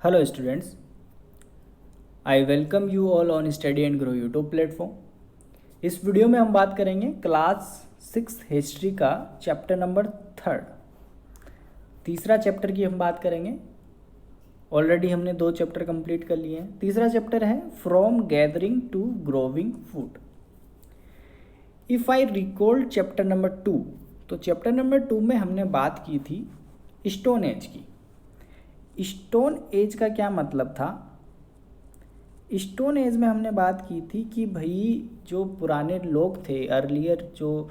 Hello students, I welcome you all on Study and Grow YouTube platform. इस video में हम बात करेंगे क्लास 6 हिस्ट्री का चैप्टर नंबर 3। तीसरा चैप्टर की हम बात करेंगे। ऑलरेडी हमने 2 चैप्टर कंप्लीट कर लिए हैं। तीसरा चैप्टर है from gathering to growing food. If I recall chapter number 2, तो चैप्टर नंबर 2 में हमने बात की थी स्टोन एज की। स्टोन एज का क्या मतलब था? स्टोन एज में हमने बात की थी कि भाई जो पुराने लोग थे, अर्लियर जो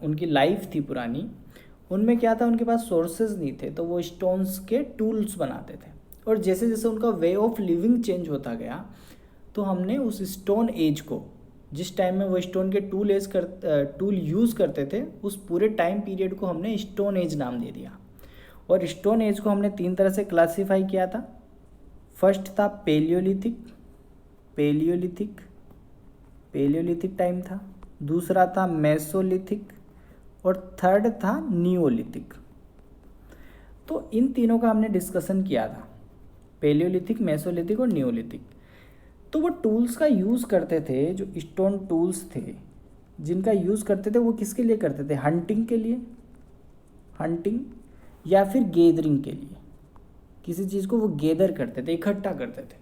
उनकी लाइफ थी पुरानी, उनमें क्या था, उनके पास सोर्सेज नहीं थे, तो वो स्टोन्स के टूल्स बनाते थे। और जैसे जैसे उनका वे ऑफ लिविंग चेंज होता गया, तो हमने उस स्टोन एज को, जिस टाइम में वो स्टोन के टूल यूज़ करते थे, उस पूरे टाइम पीरियड को हमने स्टोन एज नाम दे दिया। और स्टोन एज को हमने 3 तरह से क्लासीफाई किया था। फर्स्ट था पेलियोलिथिक टाइम था। दूसरा था मेसोलिथिक और थर्ड था नियोलिथिक। तो इन तीनों का हमने डिस्कशन किया था, पेलियोलिथिक, मेसोलिथिक और नियोलिथिक। तो वो टूल्स का यूज़ करते थे, जो स्टोन टूल्स थे जिनका यूज़ करते थे, वो किसके लिए करते थे? हंटिंग के लिए, हंटिंग या फिर गैदरिंग के लिए। किसी चीज़ को वो गैदर करते थे, इकट्ठा करते थे।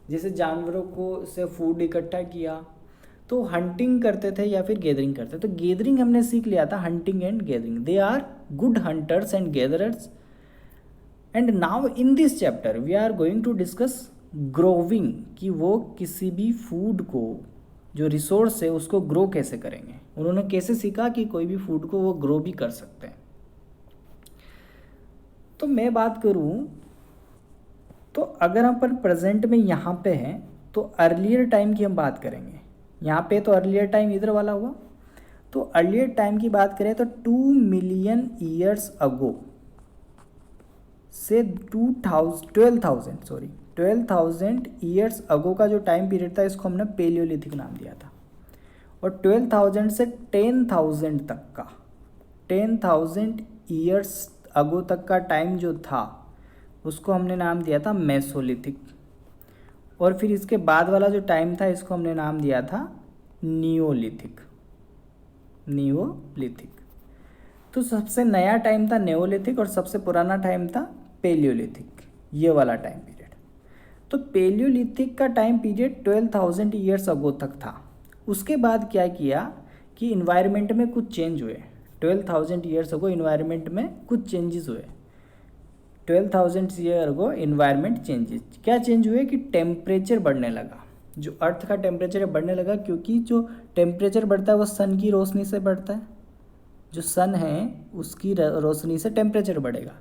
जैसे जानवरों को से फूड इकट्ठा किया, तो हंटिंग करते थे या फिर गैदरिंग करते थे। तो गैदरिंग हमने सीख लिया था, hunting and gathering. They are good hunters and gatherers. And now in this chapter we are going to discuss growing, कि वो किसी भी फूड को, जो रिसोर्स है, उसको ग्रो कैसे करेंगे। उन्होंने कैसे सीखा कि कोई भी फूड को वो ग्रो भी कर सकते हैं। तो मैं बात करूं, तो अगर हम पर प्रेजेंट में यहाँ पे हैं, तो अर्लियर टाइम की हम बात करेंगे। यहाँ पे तो अर्लियर टाइम इधर वाला हुआ। तो अर्लियर टाइम की बात करें तो 2 मिलियन ईयर्स अगो से 12,000 ईयर्स अगो का जो टाइम पीरियड था, इसको हमने पेलियोलिथिक नाम दिया था। और 12,000 से 10,000 तक का, 10,000 ईयर्स अगो तक का टाइम जो था, उसको हमने नाम दिया था मेसोलिथिक। और फिर इसके बाद वाला जो टाइम था, इसको हमने नाम दिया था नियोलिथिक। तो सबसे नया टाइम था नेओलिथिक और सबसे पुराना टाइम था पेलियोलिथिक, ये वाला टाइम पीरियड। तो पेलियोलिथिक का टाइम पीरियड 12,000 ईयर्स अगो तक था। उसके बाद क्या किया कि इन्वायरमेंट में कुछ चेंज हुए। 12,000 ईयर्स अगो इन्वायरमेंट में कुछ चेंजेस हुए। 12,000 ईयर अगो इन्वायरमेंट चेंजेस क्या चेंज हुए कि टेम्परेचर बढ़ने लगा। जो अर्थ का टेम्परेचर बढ़ने लगा, क्योंकि जो टेम्परेचर बढ़ता है वो सन की रोशनी से बढ़ता है। जो सन है उसकी रोशनी से टेम्परेचर बढ़ेगा।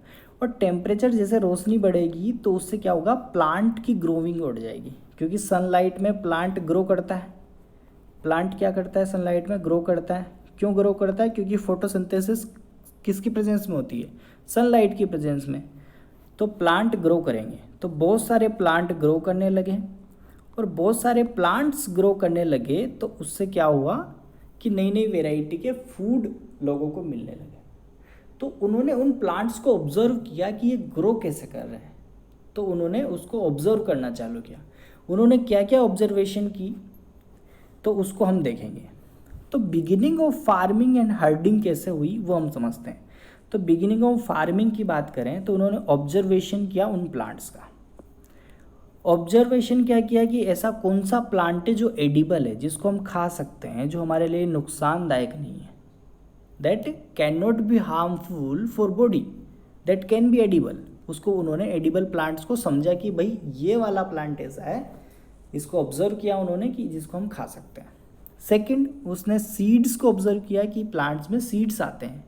और टेम्परेचर जैसे रोशनी बढ़ेगी, तो उससे क्या होगा, प्लांट की ग्रोविंग बढ़ जाएगी। क्योंकि सनलाइट में प्लांट ग्रो करता है। प्लांट क्या करता है? सनलाइट में ग्रो करता है। क्यों ग्रो करता है? क्योंकि फोटोसिंथेसिस किसकी प्रेजेंस में होती है? सनलाइट की प्रेजेंस में। तो प्लांट ग्रो करेंगे, तो बहुत सारे प्लांट ग्रो करने लगे। और बहुत सारे प्लांट्स ग्रो करने लगे, तो उससे क्या हुआ कि नई नई वेराइटी के फूड लोगों को मिलने लगे। तो उन्होंने उन प्लांट्स को ऑब्जर्व किया कि ये ग्रो कैसे कर रहे हैं। तो उन्होंने उसको ऑब्जर्व करना चालू किया। उन्होंने क्या क्या ऑब्जर्वेशन की, तो उसको हम देखेंगे। तो beginning of farming and herding कैसे हुई, वो हम समझते हैं। तो बिगिनिंग ऑफ फार्मिंग की बात करें, तो उन्होंने ऑब्जर्वेशन किया उन प्लांट्स का। ऑब्जर्वेशन क्या किया कि ऐसा कौन सा प्लांट है जो एडिबल है, जिसको हम खा सकते हैं, जो हमारे लिए नुकसानदायक नहीं है, that can not be harmful for body, that can be edible. उसको उन्होंने एडिबल प्लांट्स को समझा कि भाई ये वाला प्लांट ऐसा है, इसको ऑब्जर्व किया उन्होंने कि जिसको हम खा सकते हैं। सेकंड, उसने सीड्स को ऑब्जर्व किया कि प्लांट्स में सीड्स आते हैं,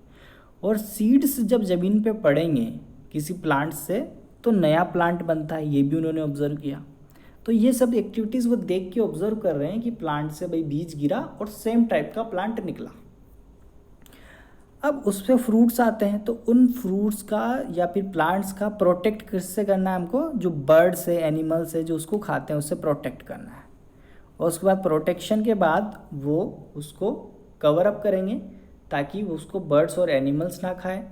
और सीड्स जब ज़मीन पे पड़ेंगे किसी प्लांट से, तो नया प्लांट बनता है, ये भी उन्होंने ऑब्जर्व किया। तो ये सब एक्टिविटीज़ वो देख के ऑब्जर्व कर रहे हैं कि प्लांट से भाई बीज गिरा और सेम टाइप का प्लांट निकला। अब उस पर फ्रूट्स आते हैं, तो उन फ्रूट्स का या फिर प्लांट्स का प्रोटेक्ट किससे करना है हमको? जो बर्ड्स है, एनिमल्स है, जो उसको खाते हैं, उससे प्रोटेक्ट करना है। और उसके बाद प्रोटेक्शन के बाद वो उसको कवर अप करेंगे, ताकि उसको बर्ड्स और एनिमल्स ना खाएं।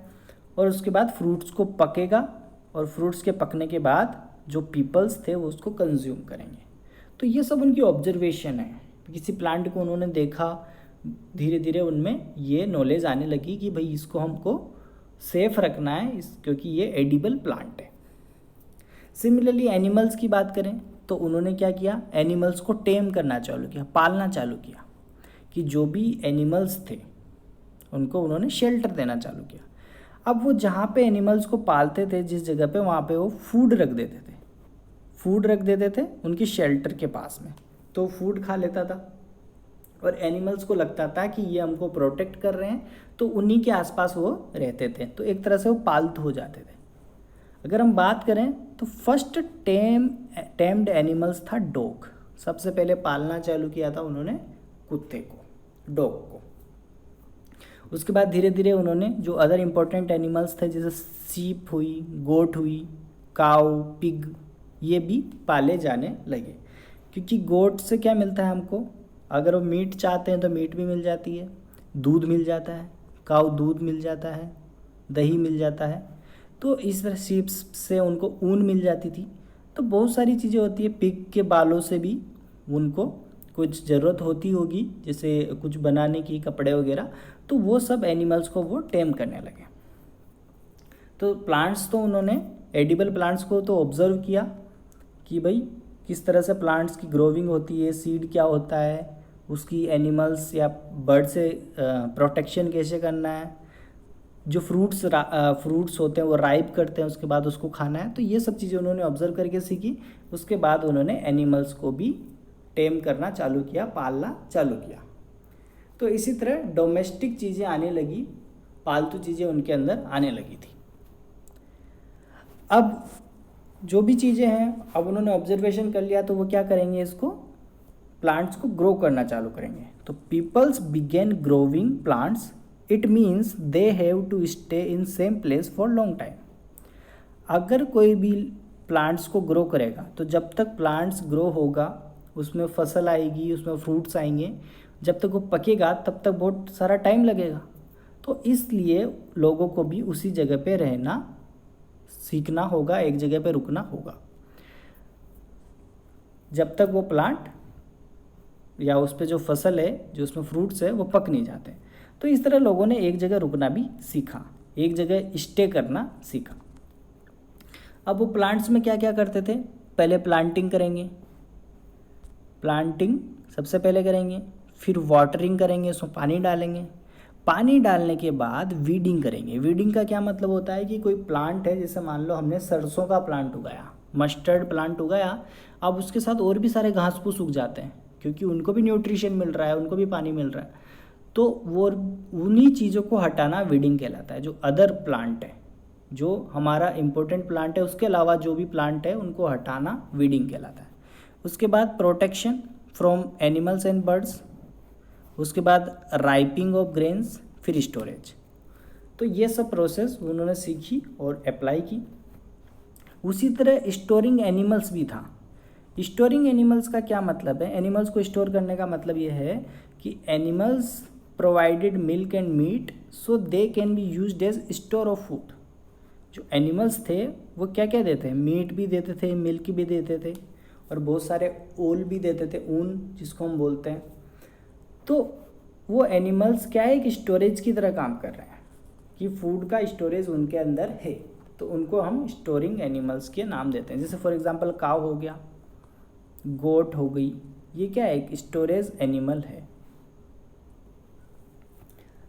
और उसके बाद फ्रूट्स को पकेगा, और फ्रूट्स के पकने के बाद जो पीपल्स थे वो उसको कंज्यूम करेंगे। तो ये सब उनकी ऑब्जर्वेशन है। किसी प्लांट को उन्होंने देखा, धीरे धीरे उनमें ये नॉलेज आने लगी कि भाई इसको हमको सेफ रखना है क्योंकि ये एडिबल प्लांट है। सिमिलरली एनिमल्स की बात करें तो उन्होंने क्या किया, एनिमल्स को टेम करना चालू किया, पालना चालू किया, कि जो भी एनिमल्स थे उनको उन्होंने शेल्टर देना चालू किया। अब वो जहाँ पे एनिमल्स को पालते थे, जिस जगह पे, वहाँ पे वो फूड रख देते थे उनकी शेल्टर के पास में, तो फूड खा लेता था और एनिमल्स को लगता था कि ये हमको प्रोटेक्ट कर रहे हैं, तो उन्हीं के आसपास वो रहते थे, तो एक तरह से वो पालतू हो जाते थे। अगर हम बात करें तो फर्स्ट टेम्ड एनिमल्स था डॉग। सबसे पहले पालना चालू किया था उन्होंने कुत्ते को, डॉग को। उसके बाद धीरे धीरे उन्होंने जो अदर इम्पोर्टेंट एनिमल्स थे जैसे सीप हुई, गोट हुई, काऊ, पिग, ये भी पाले जाने लगे। क्योंकि गोट से क्या मिलता है हमको, अगर वो मीट चाहते हैं तो मीट भी मिल जाती है, दूध मिल जाता है, काऊ दूध मिल जाता है, दही मिल जाता है। तो इस तरह सीप से उनको ऊन मिल जाती थी। तो बहुत सारी चीज़ें होती है। पिग के बालों से भी उनको कुछ ज़रूरत होती होगी, जैसे कुछ बनाने की, कपड़े वगैरह, तो वो सब एनिमल्स को वो टेम करने लगे। तो प्लांट्स तो उन्होंने एडिबल प्लांट्स को तो ऑब्जर्व किया कि भाई किस तरह से प्लांट्स की ग्रोविंग होती है, सीड क्या होता है, उसकी एनिमल्स या बर्ड से प्रोटेक्शन कैसे करना है, जो फ्रूट्स होते हैं वो राइप करते हैं, उसके बाद उसको खाना है। तो ये सब चीज़ें उन्होंने ऑब्जर्व करके सीखी। उसके बाद उन्होंने एनिमल्स को भी टेम करना चालू किया, पालना चालू किया। तो इसी तरह डोमेस्टिक चीज़ें आने लगी, पालतू चीज़ें उनके अंदर आने लगी थी। अब जो भी चीज़ें हैं, अब उन्होंने ऑब्जर्वेशन कर लिया, तो वो क्या करेंगे, इसको प्लांट्स को ग्रो करना चालू करेंगे। तो peoples begin growing plants, it means they have to stay in same place for long time. अगर कोई भी प्लांट्स को ग्रो करेगा तो जब तक प्लांट्स ग्रो होगा, उसमें फसल आएगी, उसमें फ्रूट्स आएंगे, जब तक वो पकेगा तब तक बहुत सारा टाइम लगेगा। तो इसलिए लोगों को भी उसी जगह पे रहना सीखना होगा, एक जगह पे रुकना होगा, जब तक वो प्लांट या उस पे जो फसल है, जो उसमें फ्रूट्स है, वो पक नहीं जाते। तो इस तरह लोगों ने एक जगह रुकना भी सीखा, एक जगह स्टे करना सीखा। अब वो प्लांट्स में क्या क्या करते थे, पहले प्लांटिंग करेंगे, प्लांटिंग सबसे पहले करेंगे, फिर वाटरिंग करेंगे, उसमें पानी डालेंगे, पानी डालने के बाद वीडिंग करेंगे। वीडिंग का क्या मतलब होता है कि कोई प्लांट है, जैसे मान लो हमने सरसों का प्लांट उगाया, मस्टर्ड प्लांट उगाया, अब उसके साथ और भी सारे घास फूस उग जाते हैं, क्योंकि उनको भी न्यूट्रिशन मिल रहा है, उनको भी पानी मिल रहा है। तो वो उन्हीं चीज़ों को हटाना वीडिंग कहलाता है। जो अदर प्लांट है, जो हमारा इम्पोर्टेंट प्लांट है, उसके अलावा जो भी प्लांट है उनको हटाना वीडिंग कहलाता है। उसके बाद protection from animals and birds, उसके बाद राइपिंग ऑफ ग्रेन्स, फिर स्टोरेज। तो ये सब प्रोसेस उन्होंने सीखी और अप्लाई की। उसी तरह स्टोरिंग एनिमल्स भी था। स्टोरिंग एनिमल्स का क्या मतलब है, एनिमल्स को स्टोर करने का मतलब ये है कि animals provided milk and meat so they can be used as store of food. जो एनिमल्स थे वो क्या क्या देते हैं, मीट भी देते थे, मिल्क भी देते थे, और बहुत सारे ओल भी देते थे, ऊन जिसको हम बोलते हैं। तो वो एनिमल्स क्या है, एक स्टोरेज की तरह काम कर रहे हैं, कि फूड का स्टोरेज उनके अंदर है, तो उनको हम स्टोरिंग एनिमल्स के नाम देते हैं। जैसे फॉर एग्जांपल काव हो गया, गोट हो गई, ये क्या है, एक स्टोरेज एनिमल है।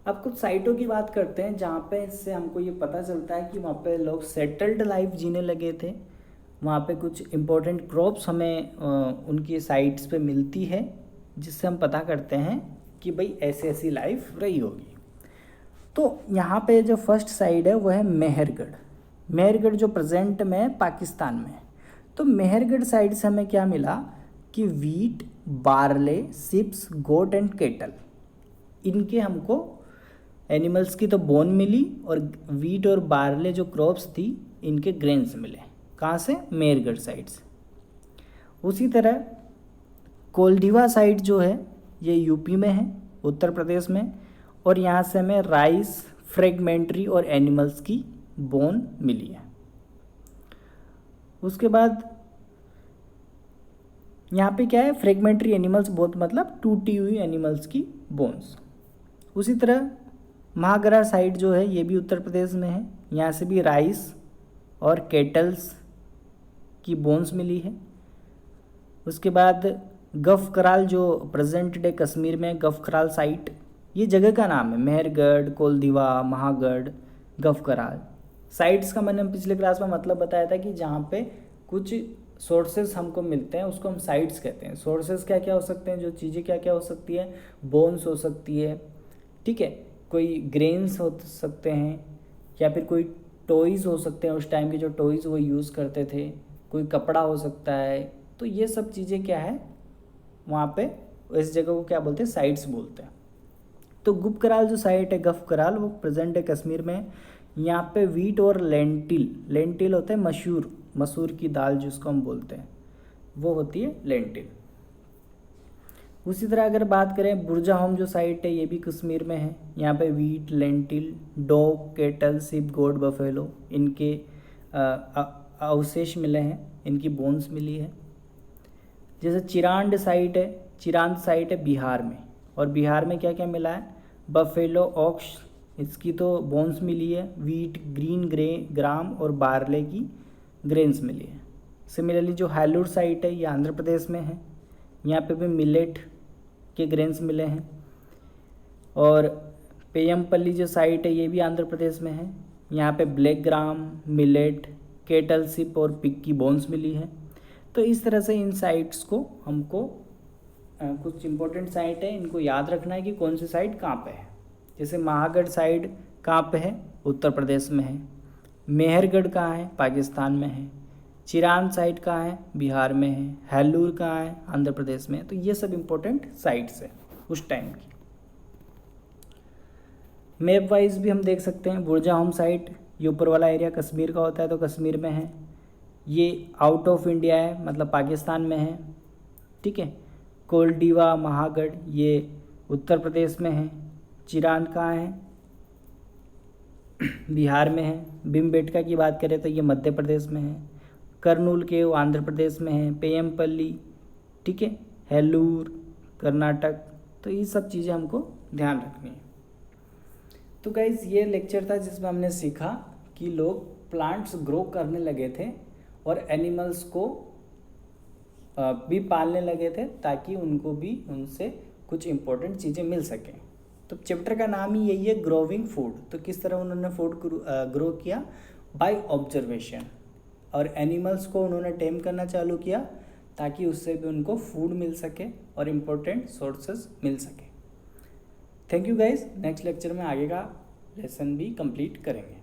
अब कुछ साइटों की बात करते हैं जहाँ पे इससे हमको ये पता चलता है कि वहाँ पे लोग सेटल्ड लाइफ जीने लगे थे। वहाँ पे कुछ इम्पोर्टेंट क्रॉप्स हमें उनकी साइट्स पे मिलती है, जिससे हम पता करते हैं कि भाई ऐसी ऐसी लाइफ रही होगी। तो यहाँ पे जो फर्स्ट साइड है वो है मेहरगढ़। मेहरगढ़ जो प्रेजेंट में पाकिस्तान में है। तो मेहरगढ़ साइड से हमें क्या मिला कि wheat, barley, sheeps, goat and cattle, इनके हमको एनिमल्स की तो बोन मिली, और वीट और बार्ले जो क्रॉप्स थी इनके ग्रेन्स मिले। कहाँ से, मेहरगढ़ साइड से। उसी तरह कोल्डिवा साइड जो है ये यूपी में है, उत्तर प्रदेश में, और यहाँ से हमें राइस, फ्रेगमेंट्री और एनिमल्स की बोन मिली है। उसके बाद यहाँ पे क्या है, फ्रेगमेंट्री एनिमल्स, बहुत मतलब टूटी हुई एनिमल्स की बोन्स। उसी तरह महागरा साइट जो है ये भी उत्तर प्रदेश में है, यहाँ से भी राइस और केटल्स की बोन्स मिली है। उसके बाद गफ कराल जो प्रेजेंट डे कश्मीर में गफ कराल साइट, ये जगह का नाम है, मेहरगढ़, कोलदीवा, महागढ़, गफ कराल। साइट्स का मैंने पिछले क्लास में मतलब बताया था कि जहाँ पे कुछ सोर्सेज हमको मिलते हैं उसको हम साइट्स कहते हैं। सोर्सेज क्या क्या हो सकते हैं, जो चीज़ें क्या क्या हो सकती है, बोन्स हो सकती है, ठीक है, कोई ग्रेन्स हो सकते हैं, या फिर कोई टॉयज़ हो सकते हैं, उस टाइम के जो टॉयज़ वो यूज़ करते थे, कोई कपड़ा हो सकता है। तो ये सब चीज़ें क्या है वहाँ पे, इस जगह को क्या बोलते हैं, साइट्स बोलते हैं। तो गुप कराल जो साइट है गफ कराल, वो प्रेजेंट है कश्मीर में। यहाँ पे वीट और लेंटिल होते हैं, मसूर की दाल जिसको हम बोलते हैं, वो होती है लेंटिल। उसी तरह अगर बात करें बुर्जा होम जो साइट है ये भी कश्मीर में है। यहाँ पे wheat, lentil, dog, cattle, sheep, goat, buffalo, इनके अवशेष मिले हैं, इनकी बोन्स मिली है। जैसे चिरांड साइट है बिहार में, और बिहार में क्या क्या मिला है, बफेलो, ऑक्स, इसकी तो बोन्स मिली है। वीट, ग्रीन ग्राम और बार्ले की ग्रेन्स मिली है। सिमिलरली जो हैलूर साइट है ये आंध्र प्रदेश में है, यहाँ पे भी मिलेट के ग्रेन्स मिले हैं। और पेयमपल्ली जो साइट है ये भी आंध्र प्रदेश में है, यहाँ पे black gram, millet, kettle, ship और पिग की बोन्स मिली है। तो इस तरह से इन साइट्स को हमको कुछ इंपॉर्टेंट साइट है, इनको याद रखना है कि कौन सी साइट कहाँ पे है। जैसे महागढ़ साइट कहाँ पे है, उत्तर प्रदेश में है। मेहरगढ़ कहाँ है, पाकिस्तान में है। चिरांद साइट कहाँ है, बिहार में है। हैलूर कहाँ है, आंध्र प्रदेश में है। तो ये सब इंपॉर्टेंट साइट्स है उस टाइम की। मैप वाइज भी हम देख सकते हैं, बुर्जा होम साइट ये ऊपर वाला एरिया कश्मीर का होता है, तो कश्मीर में है। ये आउट ऑफ इंडिया है, मतलब पाकिस्तान में है, ठीक है। कोलडीवा, महागढ़ ये उत्तर प्रदेश में है। चिरांद कहाँ है, बिहार में है। भीमबेटका की बात करें तो ये मध्य प्रदेश में है। कर्नूल के वो आंध्र प्रदेश में है। पेयमपल्ली, ठीक है, हेलूर, कर्नाटक। तो ये सब चीज़ें हमको ध्यान रखनी है। तो गाइज ये लेक्चर था जिसमें हमने सीखा कि लोग प्लांट्स ग्रो करने लगे थे और एनिमल्स को भी पालने लगे थे ताकि उनको भी उनसे कुछ इम्पोर्टेंट चीज़ें मिल सकें। तो चैप्टर का नाम ही यही है, ग्रोविंग फूड। तो किस तरह उन्होंने फूड ग्रो किया, बाय ऑब्जर्वेशन, और एनिमल्स को उन्होंने टेम करना चालू किया ताकि उससे भी उनको फूड मिल सके और इम्पोर्टेंट सोर्सेस मिल सके। Thank you guys. Next lecture में आगे का लेसन भी कंप्लीट करेंगे।